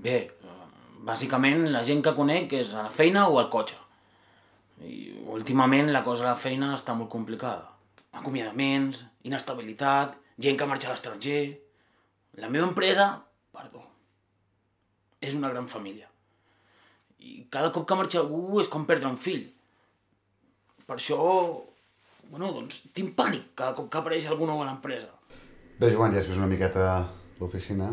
Bé, bàsicament la gent que conec és a la feina o al cotxe. I últimament la cosa a la feina està molt complicada. Acomiadaments, inestabilitat, gent que marxa a l'estranger... La meva empresa, perdó, és una gran família. I cada cop que marxa algú és com perdre un fill. Per això, tinc pànic cada cop que apareix algú nou a l'empresa. Bé, Joan, ja has vist una miqueta l'oficina.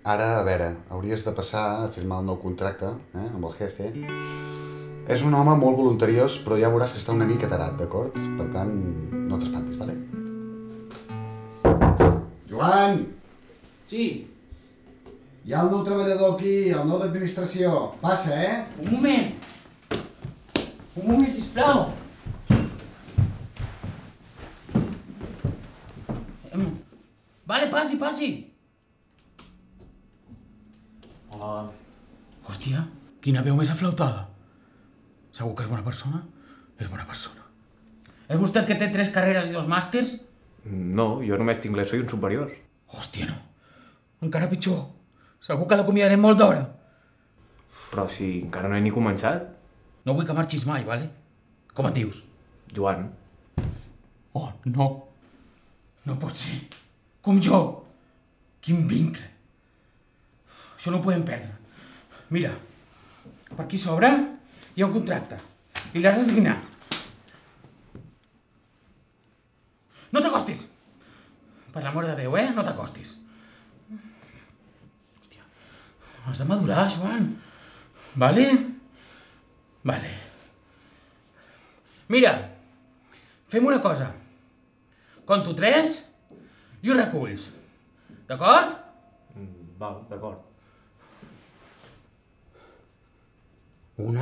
Ara, a veure, hauries de passar a firmar el nou contracte, amb el jefe. És un home molt voluntariós, però ja veuràs que està una mica tarat, d'acord? Per tant, no t'espantis, vale? Joan! Sí. Hi ha el nou treballador aquí, el nou d'administració. Passa, Un moment, sisplau. Vale, passi. Hola. Hòstia, quina veu més aflautada. Segur que és bona persona? És bona persona. És vostè el que té 3 carreres i 2 màsters? No, jo només tinc l'ESO i un superior. Hòstia, no. Encara pitjor. Segur que l'acomiadarem molt d'hora. Però si encara no he ni començat. No vull que marxis mai, vale? Com et dius? Joan. Oh, no. No pot ser. Com jo. Quin vincle. Això no ho podem perdre. Mira, per aquí sobre hi ha un contracte. I l'has de signar. No t'acostis. Per l'amor de Déu, no t'acostis. Hòstia, has de madurar, Joan. Vale? Vale. Mira, fem una cosa. Conto 3 i ho reculls. D'acord? Val, d'acord. 1,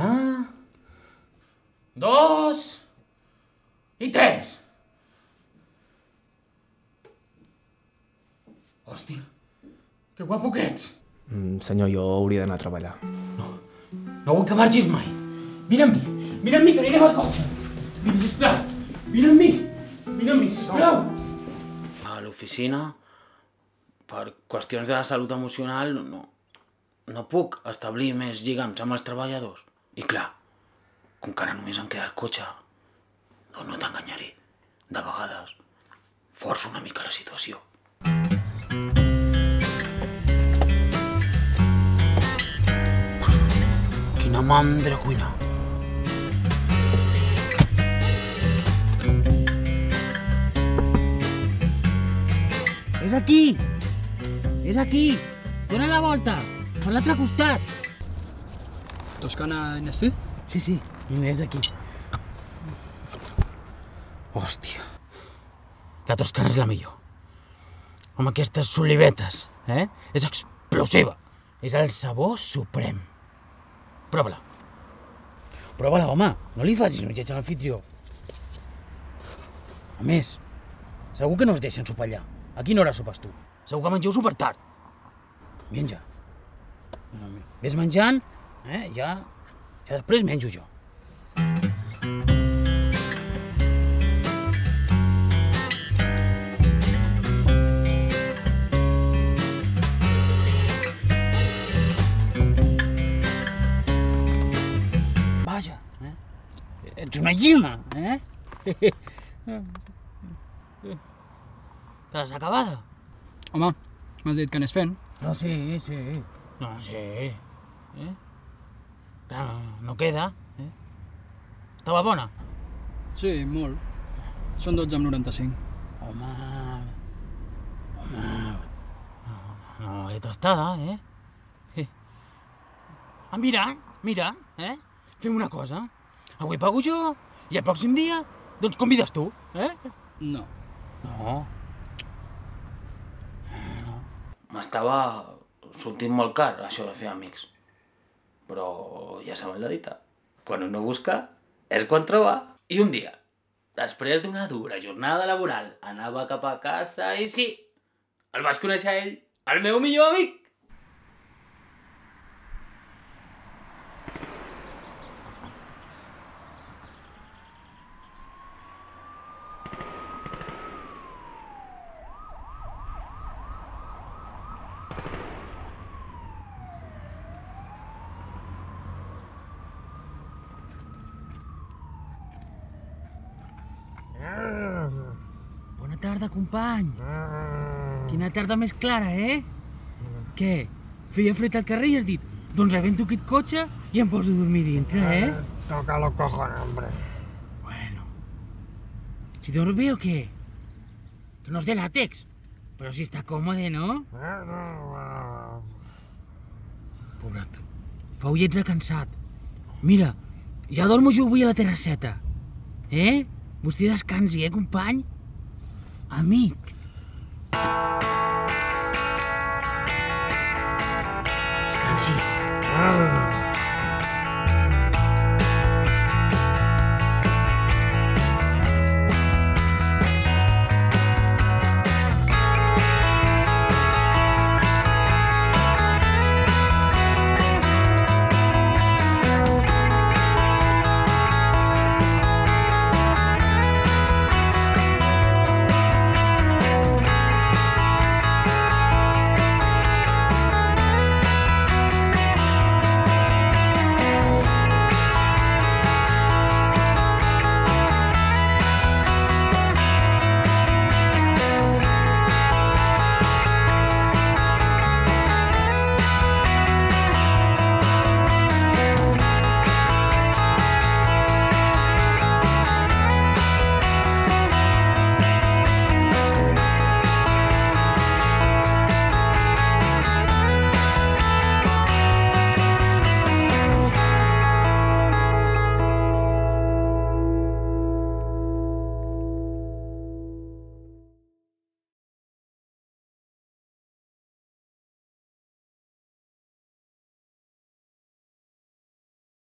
2 i 3. Hòstia, que guapo que ets. Senyor, jo hauria d'anar a treballar. No vull que marxis mai. Mira amb mi, que anirem al cotxe. Vine, sisplau, vine amb mi, sisplau. A l'oficina, per qüestions de la salut emocional, no puc establir més lligams amb els treballadors. I clar, com que ara només em queda el cotxe, no t'enganyaré. De vegades, forço una mica la situació. Quina mandra cuina. És aquí. Dóna la volta, per l'altre costat. Toscana NC? Sí, és aquí. Hòstia, la toscana és la millor. Amb aquestes solivetes, És explosiva. És el sabor suprem. Prova-la. Prova-la, home. No li facis un lleig a l'anfitrió. A més, segur que no es deixen sopar allà. A quina hora sopes tu? Segur que mengeu super tard. Menja. Ves menjant, ja després menjo jo. Vaja, ets una llima, Te l'has acabada? Home, m'has dit que anés fent. No, sí. No, sí. Clar, no queda. Estava bona? Sí, molt. Són 12,95. Home... No, l'he tastada, Mira, fem una cosa. Avui pago jo i el pròxim dia, doncs convides tu, No. No. M'estava sortint molt car, això de fer amics. Però ja saben la dita. Quan un no busca, és quan troba. I un dia, després d'una dura jornada laboral, anava cap a casa i sí, el vaig conèixer a ell, el meu millor amic. Bona tarda, company. Quina tarda més clara, eh? Què? Feia fred al carrer i has dit doncs rebento aquest cotxe i em poso a dormir dintre, eh? Toca los cojones, hombre. Bueno. ¿Si dorms bé o què? Que no és de làtex, però si està còmode, no? Pobret. Fa ullets de cansat. Mira, ja dormo jo avui a la terrasseta. Vostè descansi, company? Amic. Descansi.